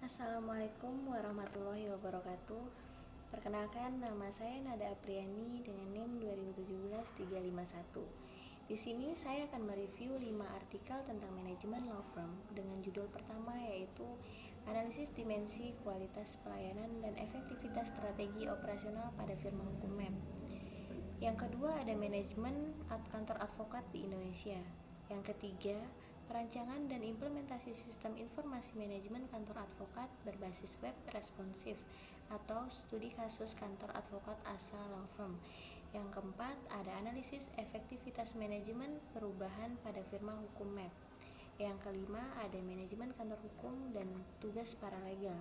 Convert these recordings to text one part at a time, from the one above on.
Assalamualaikum warahmatullahi wabarakatuh. Perkenalkan, nama saya Nada Apriani dengan NIM 2017-351. Di sini saya akan mereview 5 artikel tentang manajemen law firm dengan judul pertama yaitu Analisis Dimensi Kualitas Pelayanan dan Efektivitas Strategi Operasional pada Firma Hukum MEP. Yang kedua ada manajemen kantor advokat di Indonesia. Yang ketiga, perancangan dan implementasi sistem informasi manajemen kantor advokat berbasis web responsif atau studi kasus kantor advokat asal law firm. Yang keempat, ada analisis efektivitas manajemen perubahan pada firma hukum MEP. Yang kelima, ada manajemen kantor hukum dan tugas paralegal.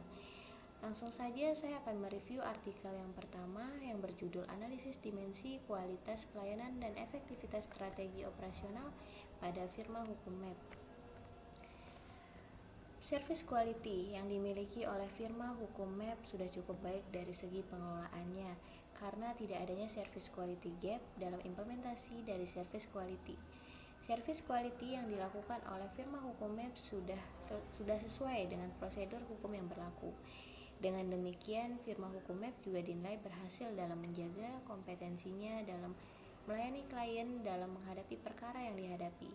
Langsung saja saya akan mereview artikel yang pertama yang berjudul Analisis Dimensi Kualitas Pelayanan dan Efektivitas Strategi Operasional pada Firma Hukum MEP. Service quality yang dimiliki oleh firma hukum MEP sudah cukup baik dari segi pengelolaannya karena tidak adanya service quality gap dalam implementasi dari service quality. Service quality yang dilakukan oleh firma hukum MEP sudah sesuai dengan prosedur hukum yang berlaku. Dengan demikian, firma hukum MEP juga dinilai berhasil dalam menjaga kompetensinya dalam melayani klien dalam menghadapi perkara yang dihadapi.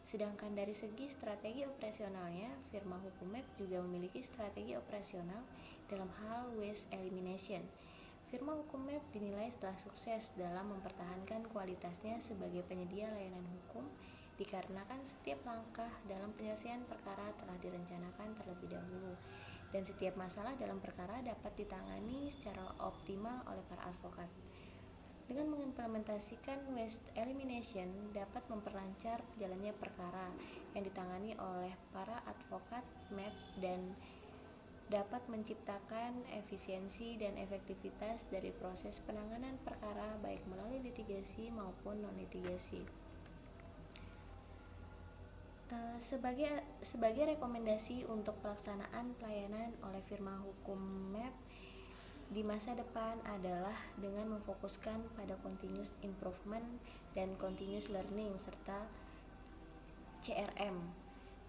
Sedangkan dari segi strategi operasionalnya, firma hukum MEP juga memiliki strategi operasional dalam hal waste elimination. Firma hukum MEP dinilai telah sukses dalam mempertahankan kualitasnya sebagai penyedia layanan hukum dikarenakan setiap langkah dalam penyelesaian perkara telah direncanakan terlebih dahulu dan setiap masalah dalam perkara dapat ditangani secara optimal oleh para advokat. Dengan mengimplementasikan waste elimination dapat memperlancar jalannya perkara yang ditangani oleh para advokat MEP dan dapat menciptakan efisiensi dan efektivitas dari proses penanganan perkara baik melalui litigasi maupun non-litigasi. Sebagai rekomendasi untuk pelaksanaan pelayanan oleh firma hukum MEP di masa depan adalah dengan memfokuskan pada continuous improvement dan continuous learning serta CRM.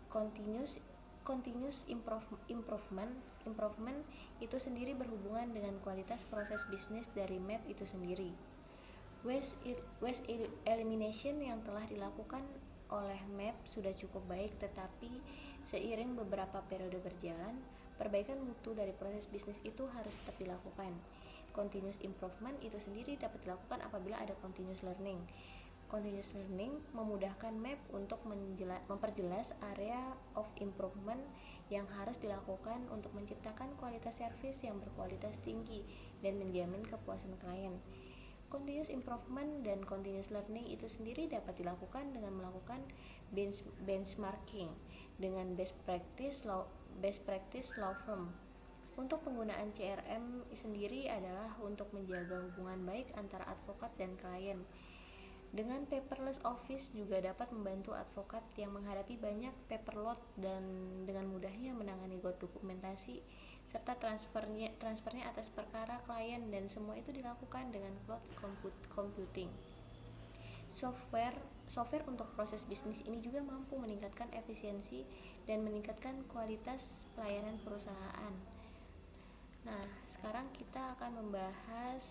Continuous improvement itu sendiri berhubungan dengan kualitas proses bisnis dari MEP itu sendiri. Waste elimination yang telah dilakukan oleh MEP sudah cukup baik, tetapi seiring beberapa periode berjalan, perbaikan mutu dari proses bisnis itu harus tetap dilakukan. Continuous improvement itu sendiri dapat dilakukan apabila ada continuous learning. Continuous learning memudahkan MEP untuk memperjelas area of improvement yang harus dilakukan untuk menciptakan kualitas servis yang berkualitas tinggi dan menjamin kepuasan klien. Continuous improvement dan continuous learning itu sendiri dapat dilakukan dengan melakukan benchmarking dengan best practice law firm. Untuk penggunaan CRM sendiri adalah untuk menjaga hubungan baik antara advokat dan klien. Dengan paperless office juga dapat membantu advokat yang menghadapi banyak paperload dan dengan mudahnya menangani dokumentasi serta transfernya atas perkara klien, dan semua itu dilakukan dengan cloud computing. Software untuk proses bisnis ini juga mampu meningkatkan efisiensi dan meningkatkan kualitas pelayanan perusahaan. Nah, sekarang kita akan membahas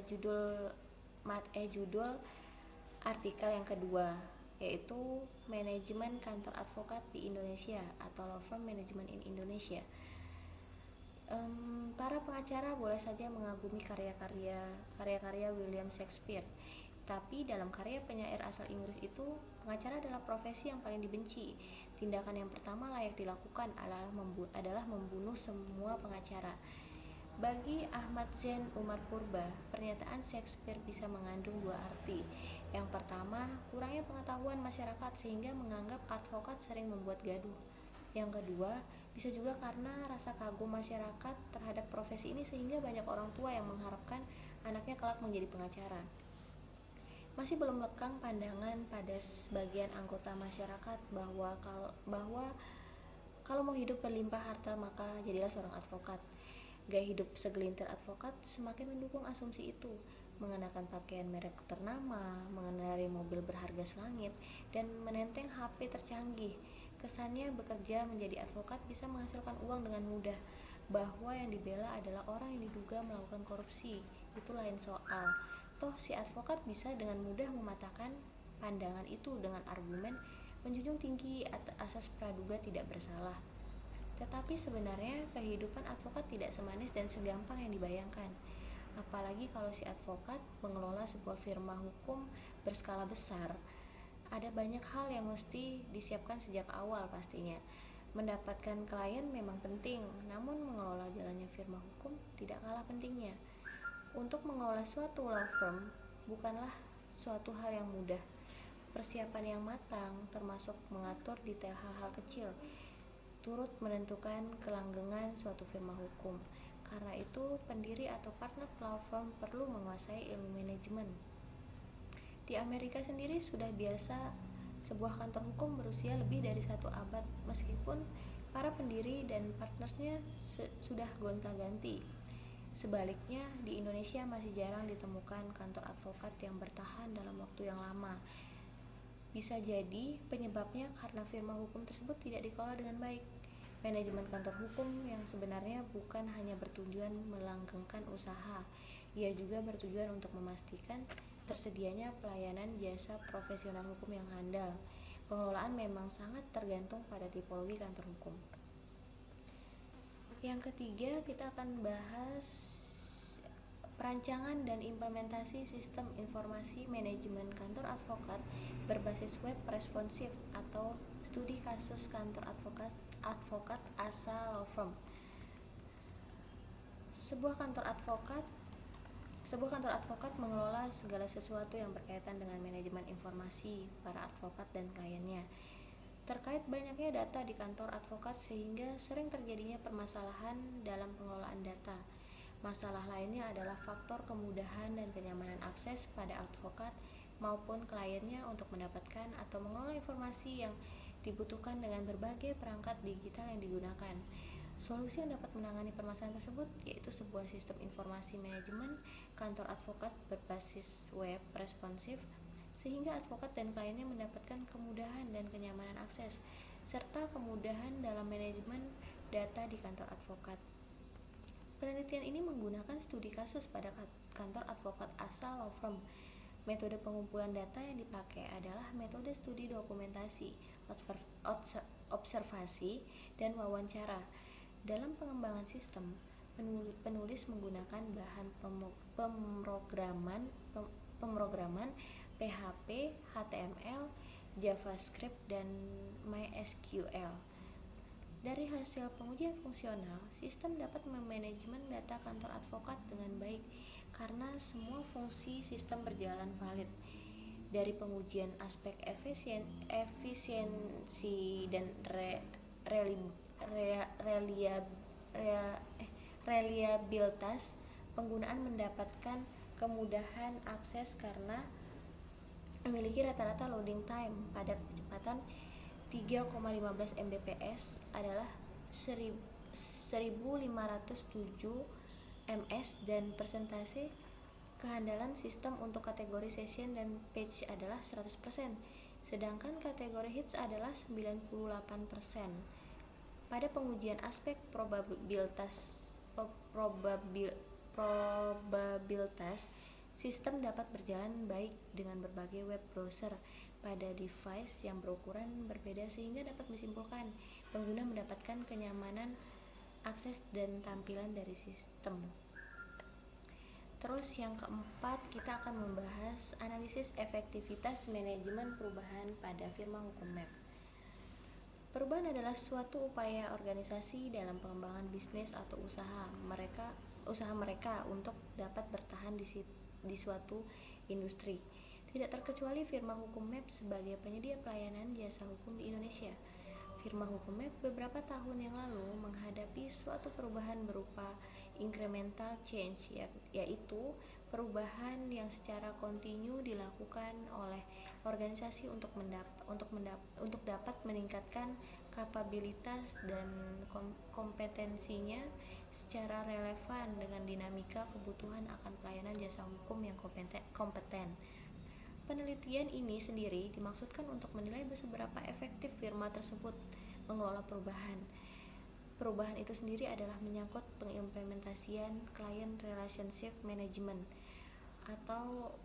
judul artikel yang kedua, yaitu manajemen kantor advokat di Indonesia atau law firm management in Indonesia. Para pengacara boleh saja mengagumi karya-karya William Shakespeare, tapi dalam karya penyair asal Inggris itu, pengacara adalah profesi yang paling dibenci. Tindakan yang pertama layak dilakukan adalah membunuh semua pengacara. Bagi Ahmad Zain Umar Purba, pernyataan Shakespeare bisa mengandung dua arti. Yang pertama, kurangnya pengetahuan masyarakat sehingga menganggap advokat sering membuat gaduh. Yang kedua, bisa juga karena rasa kagum masyarakat terhadap profesi ini sehingga banyak orang tua yang mengharapkan anaknya kelak menjadi pengacara. Masih belum lekang pandangan pada sebagian anggota masyarakat bahwa kalau mau hidup berlimpah harta maka jadilah seorang advokat. Gaya hidup segelintir advokat semakin mendukung asumsi itu. Mengenakan pakaian merek ternama, mengendarai mobil berharga selangit, dan menenteng HP tercanggih. Kesannya bekerja menjadi advokat bisa menghasilkan uang dengan mudah, bahwa yang dibela adalah orang yang diduga melakukan korupsi. Itu lain soal. Toh si advokat bisa dengan mudah mematahkan pandangan itu dengan argumen menjunjung tinggi asas praduga tidak bersalah. Tetapi sebenarnya kehidupan advokat tidak semanis dan segampang yang dibayangkan. Apalagi kalau si advokat mengelola sebuah firma hukum berskala besar. Ada banyak hal yang mesti disiapkan sejak awal pastinya. Mendapatkan klien memang penting, namun mengelola jalannya firma hukum tidak kalah pentingnya. Untuk mengelola suatu law firm bukanlah suatu hal yang mudah. Persiapan yang matang, termasuk mengatur detail hal-hal kecil, turut menentukan kelanggengan suatu firma hukum. Karena itu, pendiri atau partner law firm perlu menguasai ilmu manajemen. Di Amerika sendiri sudah biasa sebuah kantor hukum berusia lebih dari 1 abad, meskipun para pendiri dan partnersnya sudah gonta-ganti. Sebaliknya, di Indonesia masih jarang ditemukan kantor advokat yang bertahan dalam waktu yang lama. Bisa jadi penyebabnya karena firma hukum tersebut tidak dikelola dengan baik. Manajemen kantor hukum yang sebenarnya bukan hanya bertujuan melanggengkan usaha, ia juga bertujuan untuk memastikan tersedianya pelayanan jasa profesional hukum yang handal. Pengelolaan memang sangat tergantung pada tipologi kantor hukum. Yang ketiga, kita akan bahas perancangan dan implementasi sistem informasi manajemen kantor advokat berbasis web responsif atau studi kasus kantor advokat asal law firm. Sebuah kantor advokat mengelola segala sesuatu yang berkaitan dengan manajemen informasi para advokat dan kliennya. Terkait banyaknya data di kantor advokat sehingga sering terjadinya permasalahan dalam pengelolaan data. Masalah lainnya adalah faktor kemudahan dan kenyamanan akses pada advokat maupun kliennya untuk mendapatkan atau mengelola informasi yang dibutuhkan dengan berbagai perangkat digital yang digunakan. Solusi yang dapat menangani permasalahan tersebut yaitu sebuah sistem informasi manajemen kantor advokat berbasis web responsif, sehingga advokat dan kliennya mendapatkan kemudahan dan kenyamanan akses, serta kemudahan dalam manajemen data di kantor advokat. Penelitian ini menggunakan studi kasus pada kantor advokat asal law firm. Metode pengumpulan data yang dipakai adalah metode studi dokumentasi, observasi, dan wawancara. Dalam pengembangan sistem, penulis menggunakan bahan pemrograman PHP, HTML, JavaScript, dan MySQL. Dari hasil pengujian fungsional, sistem dapat memanajemen data kantor advokat dengan baik karena semua fungsi sistem berjalan valid. Dari pengujian aspek efisiensi dan reliabilitas, penggunaan mendapatkan kemudahan akses karena memiliki rata-rata loading time pada kecepatan 3,15 Mbps adalah 1507 ms dan persentase kehandalan sistem untuk kategori session dan page adalah 100%, sedangkan kategori hits adalah 98%. Pada pengujian aspek probabilitas, sistem dapat berjalan baik dengan berbagai web browser pada device yang berukuran berbeda sehingga dapat disimpulkan pengguna mendapatkan kenyamanan akses dan tampilan dari sistem. Terus yang keempat, kita akan membahas analisis efektivitas manajemen perubahan pada firma hukum MEP. Perubahan adalah suatu upaya organisasi dalam pengembangan bisnis atau usaha mereka untuk dapat bertahan di suatu industri. Tidak terkecuali firma hukum MEP sebagai penyedia pelayanan jasa hukum di Indonesia. Firma hukum MEP beberapa tahun yang lalu menghadapi suatu perubahan berupa incremental change, yaitu perubahan yang secara kontinu dilakukan oleh organisasi untuk dapat meningkatkan kapabilitas dan kompetensinya secara relevan dengan dinamika kebutuhan akan pelayanan jasa hukum yang kompeten. Penelitian ini sendiri dimaksudkan untuk menilai seberapa efektif firma tersebut mengelola perubahan. Perubahan itu sendiri adalah menyangkut pengimplementasian Client Relationship Management atau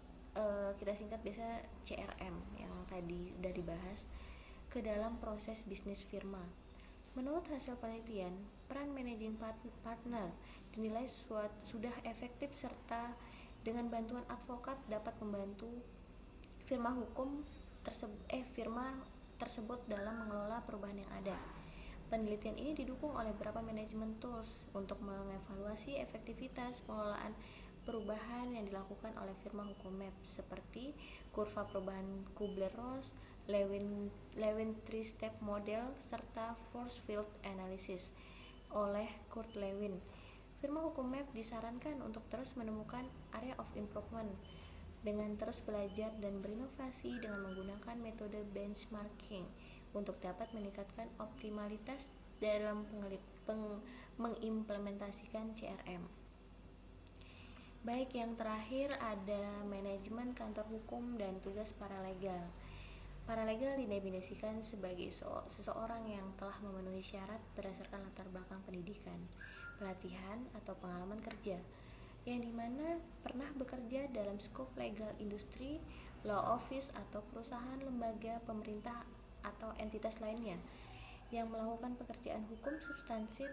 kita singkat biasa CRM yang tadi udah dibahas ke dalam proses bisnis firma. Menurut hasil penelitian, peran managing partner dinilai sudah efektif serta dengan bantuan advokat dapat membantu firma hukum tersebut dalam mengelola perubahan yang ada. Penelitian ini didukung oleh beberapa manajemen tools untuk mengevaluasi efektivitas pengelolaan perubahan yang dilakukan oleh firma hukum MAP seperti kurva perubahan Kubler-Ross, Lewin Three-Step Model, serta Force Field Analysis oleh Kurt Lewin. Firma hukum MAP disarankan untuk terus menemukan area of improvement dengan terus belajar dan berinovasi dengan menggunakan metode benchmarking untuk dapat meningkatkan optimalitas dalam mengimplementasikan CRM. Baik, yang terakhir ada manajemen kantor hukum dan tugas paralegal. Paralegal didefinisikan sebagai seseorang yang telah memenuhi syarat berdasarkan latar belakang pendidikan, pelatihan, atau pengalaman kerja, yang dimana pernah bekerja dalam skop legal industri, law office, atau perusahaan, lembaga, pemerintah, atau entitas lainnya yang melakukan pekerjaan hukum substantif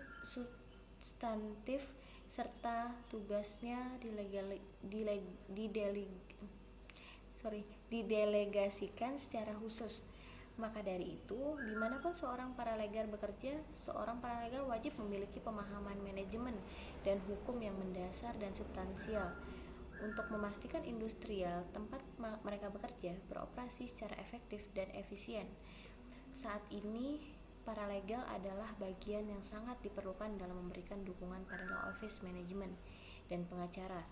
serta tugasnya didelegasikan secara khusus. Maka dari itu, dimanapun seorang paralegal bekerja, seorang paralegal wajib memiliki pemahaman manajemen dan hukum yang mendasar dan substansial untuk memastikan industrial tempat mereka bekerja beroperasi secara efektif dan efisien. Saat ini, paralegal adalah bagian yang sangat diperlukan dalam memberikan dukungan pada law office management dan pengacara.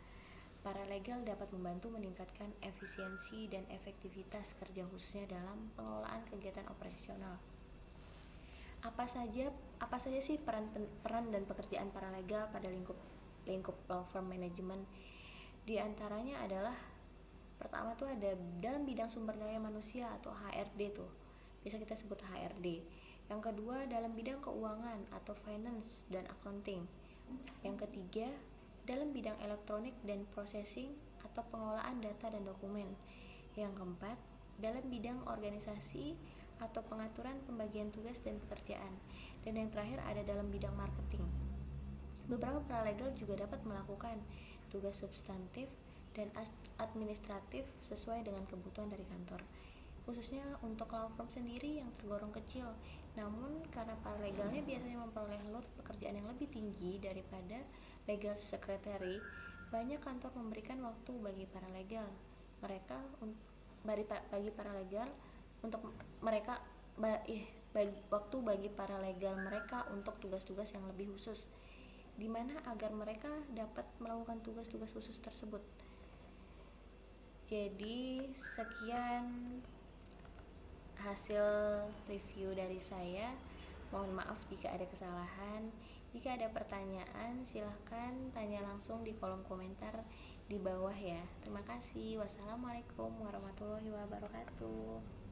Paralegal dapat membantu meningkatkan efisiensi dan efektivitas kerja khususnya dalam pengelolaan kegiatan operasional. Apa saja sih peran dan pekerjaan paralegal pada lingkup law firm management? Di antaranya adalah pertama tuh ada dalam bidang sumber daya manusia atau HRD tuh. Bisa kita sebut HRD. Yang kedua dalam bidang keuangan atau finance dan accounting. Yang ketiga dalam bidang elektronik dan processing atau pengelolaan data dan dokumen. Yang keempat dalam bidang organisasi atau pengaturan pembagian tugas dan pekerjaan. Dan yang terakhir ada dalam bidang marketing. Beberapa paralegal juga dapat melakukan tugas substantif dan administratif sesuai dengan kebutuhan dari kantor, khususnya untuk law firm sendiri yang tergolong kecil. Namun karena paralegalnya biasanya memperoleh load pekerjaan yang lebih tinggi daripada legal secretary, banyak kantor memberikan waktu bagi paralegal mereka untuk tugas-tugas yang lebih khusus, di mana agar mereka dapat melakukan tugas-tugas khusus tersebut. Jadi sekian hasil review dari saya. Mohon maaf jika ada kesalahan. Jika ada pertanyaan, silahkan tanya langsung di kolom komentar di bawah ya. Terima kasih. Wassalamualaikum warahmatullahi wabarakatuh.